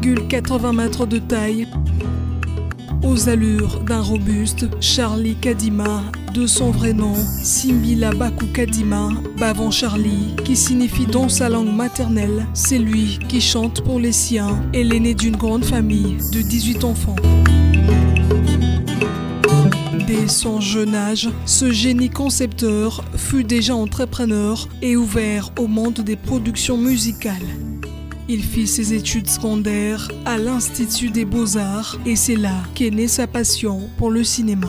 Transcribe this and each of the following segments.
1,80 m de taille. Aux allures d'un robuste Charlie Kadima, de son vrai nom, Simbila Baku Kadima, Bavon Charlie, qui signifie dans sa langue maternelle, c'est lui qui chante pour les siens et l'aîné d'une grande famille de 18 enfants. Dès son jeune âge, ce génie concepteur fut déjà entrepreneur et ouvert au monde des productions musicales. Il fit ses études secondaires à l'Institut des Beaux-Arts et c'est là qu'est née sa passion pour le cinéma.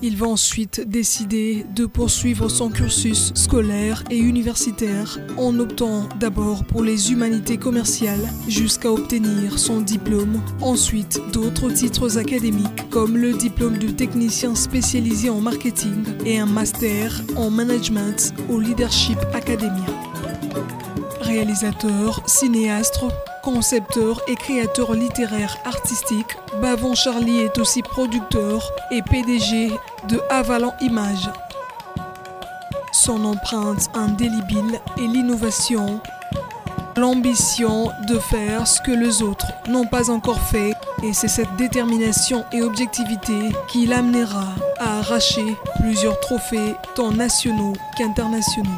Il va ensuite décider de poursuivre son cursus scolaire et universitaire en optant d'abord pour les humanités commerciales jusqu'à obtenir son diplôme, ensuite d'autres titres académiques comme le diplôme de technicien spécialisé en marketing et un master en management au Leadership Academia. Réalisateur, cinéaste, concepteur et créateur littéraire artistique, Bavon Charlie est aussi producteur et PDG de Avalan Images. Son empreinte indélébile est l'innovation, l'ambition de faire ce que les autres n'ont pas encore fait, et c'est cette détermination et objectivité qui l'amènera à arracher plusieurs trophées tant nationaux qu'internationaux.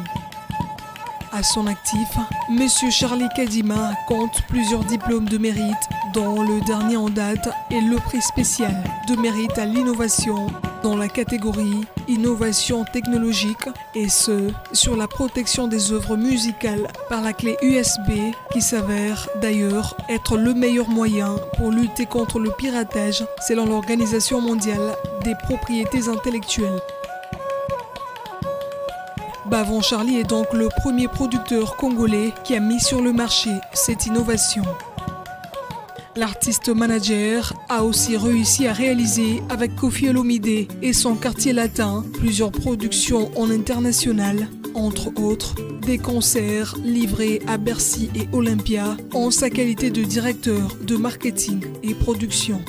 À son actif, M. Charlie Kadima compte plusieurs diplômes de mérite, dont le dernier en date est le prix spécial de mérite à l'innovation dans la catégorie Innovation technologique, et ce, sur la protection des œuvres musicales par la clé USB, qui s'avère d'ailleurs être le meilleur moyen pour lutter contre le piratage selon l'Organisation mondiale des propriétés intellectuelles. Bavon Charlie est donc le premier producteur congolais qui a mis sur le marché cette innovation. L'artiste manager a aussi réussi à réaliser avec Koffi Olomide et son quartier latin plusieurs productions en international, entre autres des concerts livrés à Bercy et Olympia en sa qualité de directeur de marketing et production.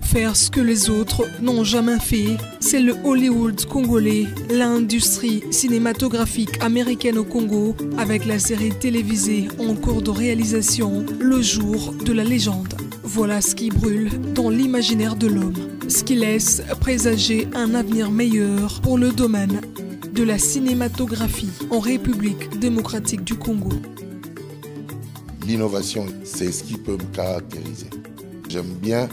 Faire ce que les autres n'ont jamais fait, c'est le Hollywood congolais, l'industrie cinématographique américaine au Congo, avec la série télévisée en cours de réalisation, Le Jour de la légende. Voilà ce qui brûle dans l'imaginaire de l'homme, ce qui laisse présager un avenir meilleur pour le domaine de la cinématographie en République démocratique du Congo. L'innovation, c'est ce qui peut me caractériser. J'aime bien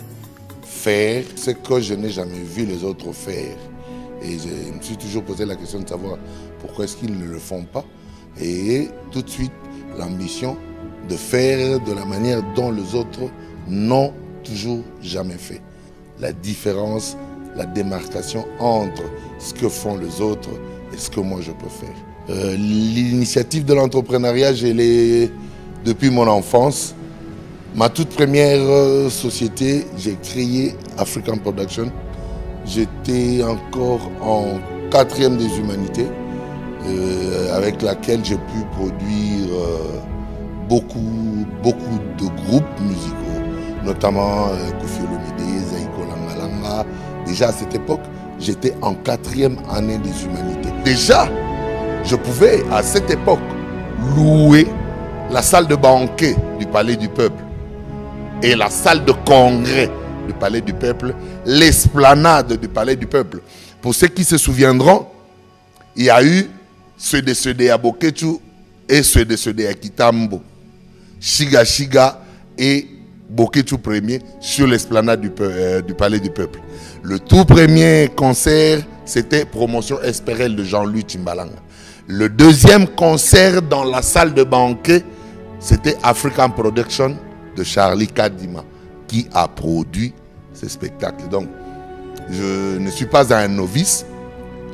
faire ce que je n'ai jamais vu les autres faire. Et je me suis toujours posé la question de savoir pourquoi est-ce qu'ils ne le font pas. Et tout de suite, l'ambition de faire de la manière dont les autres n'ont toujours jamais fait. La différence, la démarcation entre ce que font les autres et ce que moi je peux faire. L'initiative de l'entrepreneuriat, je l'ai depuis mon enfance. Ma toute première société, j'ai créé African Production. J'étais encore en 4e des humanités, avec laquelle j'ai pu produire beaucoup de groupes musicaux, notamment Koffi Olomide, Zaïko Langalanga. Déjà à cette époque, j'étais en 4e année des humanités. Déjà, je pouvais à cette époque louer la salle de banquet du Palais du Peuple et la salle de congrès du Palais du Peuple, l'esplanade du Palais du Peuple. Pour ceux qui se souviendront, il y a eu ceux décédés à Boketu et ceux décédés à Kitambo. Chiga Chiga et Boketu premier sur l'esplanade du Palais du Peuple. Le tout premier concert, c'était Promotion Espérel de Jean-Louis Timbalanga. Le deuxième concert dans la salle de banquet, c'était African Production de Charlie Kadima, qui a produit ce spectacle. Donc, je ne suis pas un novice,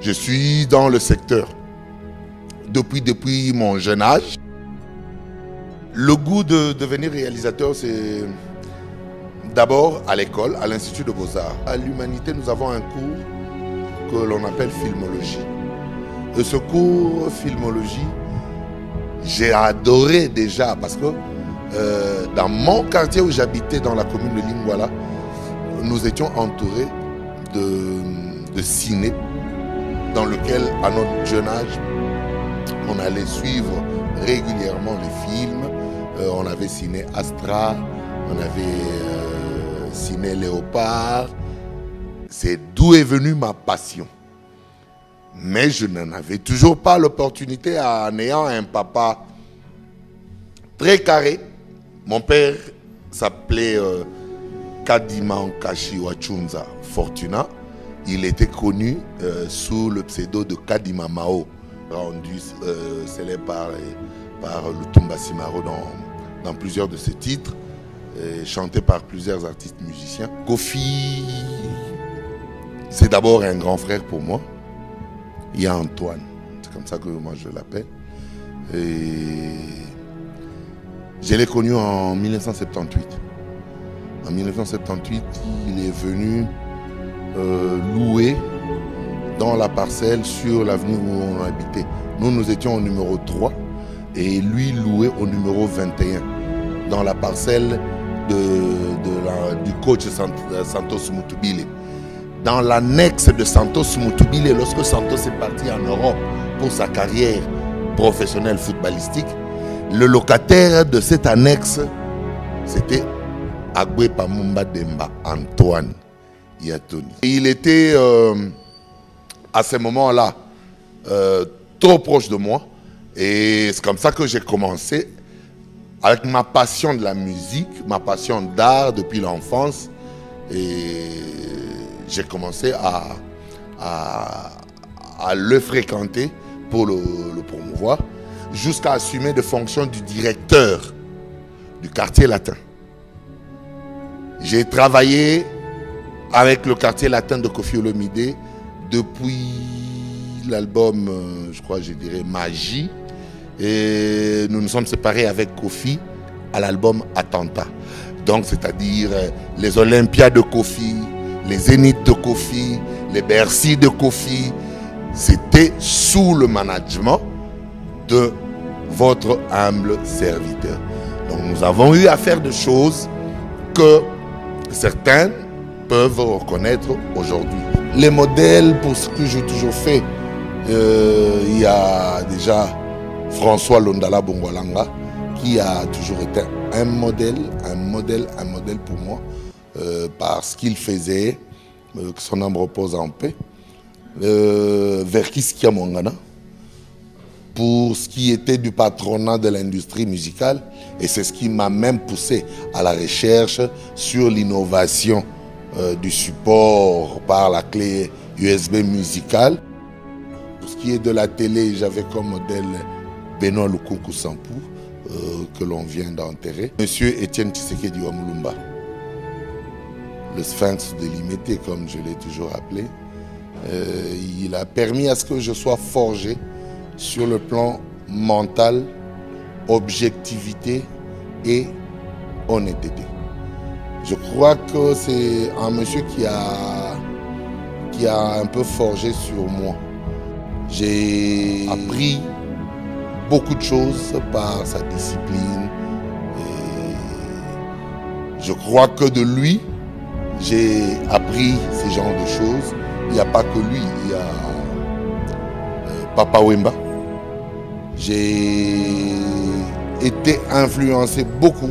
je suis dans le secteur depuis mon jeune âge. Le goût de devenir réalisateur, c'est d'abord à l'école, à l'Institut de Beaux-Arts. À l'Humanité, nous avons un cours que l'on appelle filmologie. Et ce cours filmologie, j'ai adoré déjà parce que dans mon quartier où j'habitais, dans la commune de Lingwala, nous étions entourés de ciné dans lequel, à notre jeune âge, on allait suivre régulièrement les films On avait signé Astra, on avait signé Léopard. C'est d'où est venue ma passion. Mais je n'en avais toujours pas l'opportunité en ayant un papa très carré. Mon père s'appelait Kadima Nkashi Wachunza Fortuna. Il était connu sous le pseudo de Kadima Mao, rendu célèbre par le Tumba Simaro dans plusieurs de ses titres, chanté par plusieurs artistes musiciens. Kofi, c'est d'abord un grand frère pour moi. Il y a Antoine, c'est comme ça que moi je l'appelle. Je l'ai connu en 1978. En 1978, il est venu louer dans la parcelle sur l'avenue où on habitait. Nous étions au numéro 3 et lui louait au numéro 21 dans la parcelle du coach Santos Mutubile. Dans l'annexe de Santos Mutubile, lorsque Santos est parti en Europe pour sa carrière professionnelle footballistique, le locataire de cette annexe, c'était Agwe Pamumba Demba, Antoine Yatoni. Il était à ce moment-là trop proche de moi et c'est comme ça que j'ai commencé avec ma passion de la musique, ma passion d'art depuis l'enfance, et j'ai commencé à le fréquenter pour le promouvoir jusqu'à assumer des fonctions du directeur du quartier latin. J'ai travaillé avec le quartier latin de Koffi Olomide depuis l'album, je crois, je dirais Magie. Et nous nous sommes séparés avec Koffi à l'album Attentat. Donc, c'est-à-dire les Olympias de Koffi, les Zéniths de Koffi, les Bercy de Koffi. C'était sous le management de votre humble serviteur. Donc, nous avons eu à faire des choses que certains peuvent reconnaître aujourd'hui. Les modèles pour ce que j'ai toujours fait, il y a déjà François Londala Bongwalanga qui a toujours été un modèle pour moi par ce qu'il faisait, que son âme repose en paix. Verkis Kiamongana pour ce qui était du patronat de l'industrie musicale, et c'est ce qui m'a même poussé à la recherche sur l'innovation du support par la clé USB musicale. Pour ce qui est de la télé, j'avais comme modèle Benoît Lukunku Sampou, que l'on vient d'enterrer. Monsieur Étienne Tshisekedi Wamulumba, le sphinx de l'Imité, comme je l'ai toujours appelé. Il a permis à ce que je sois forgé sur le plan mental, objectivité et honnêteté. Je crois que c'est un monsieur qui a un peu forgé sur moi. J'ai appris beaucoup de choses par sa discipline. Et je crois que de lui, j'ai appris ce genre de choses. Il n'y a pas que lui, il y a Papa Wemba. J'ai été influencé beaucoup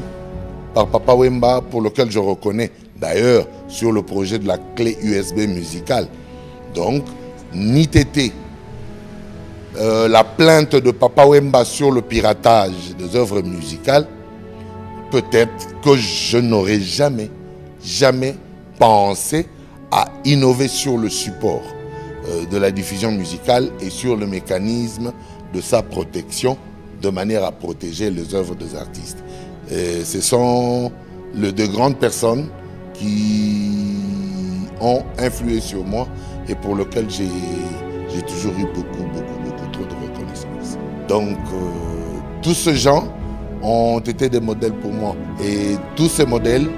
par Papa Wemba, pour lequel je reconnais d'ailleurs sur le projet de la clé USB musicale. Donc, ni tété, la plainte de Papa Wemba sur le piratage des œuvres musicales, peut-être que je n'aurais jamais pensé à innover sur le support de la diffusion musicale et sur le mécanisme de sa protection, de manière à protéger les œuvres des artistes. Et ce sont de grandes personnes qui ont influé sur moi et pour lesquelles j'ai toujours eu beaucoup trop de reconnaissance. Donc, tous ces gens ont été des modèles pour moi et tous ces modèles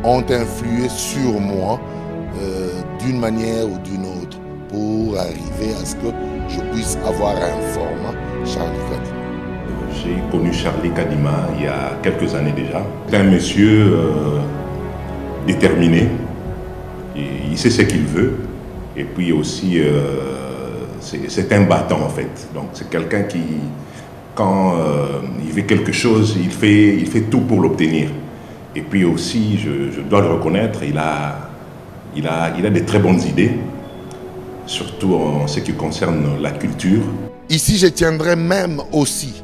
ont influé sur moi d'une manière ou d'une autre pour arriver à ce que je puisse avoir un format Charlie Kadima. J'ai connu Charlie Kadima il y a quelques années déjà. C'est un monsieur déterminé, il sait ce qu'il veut et puis aussi c'est un battant en fait. Donc c'est quelqu'un Quand il veut quelque chose, il fait tout pour l'obtenir. Et puis aussi, je dois le reconnaître, il a de très bonnes idées, surtout en ce qui concerne la culture. Ici, je tiendrai même aussi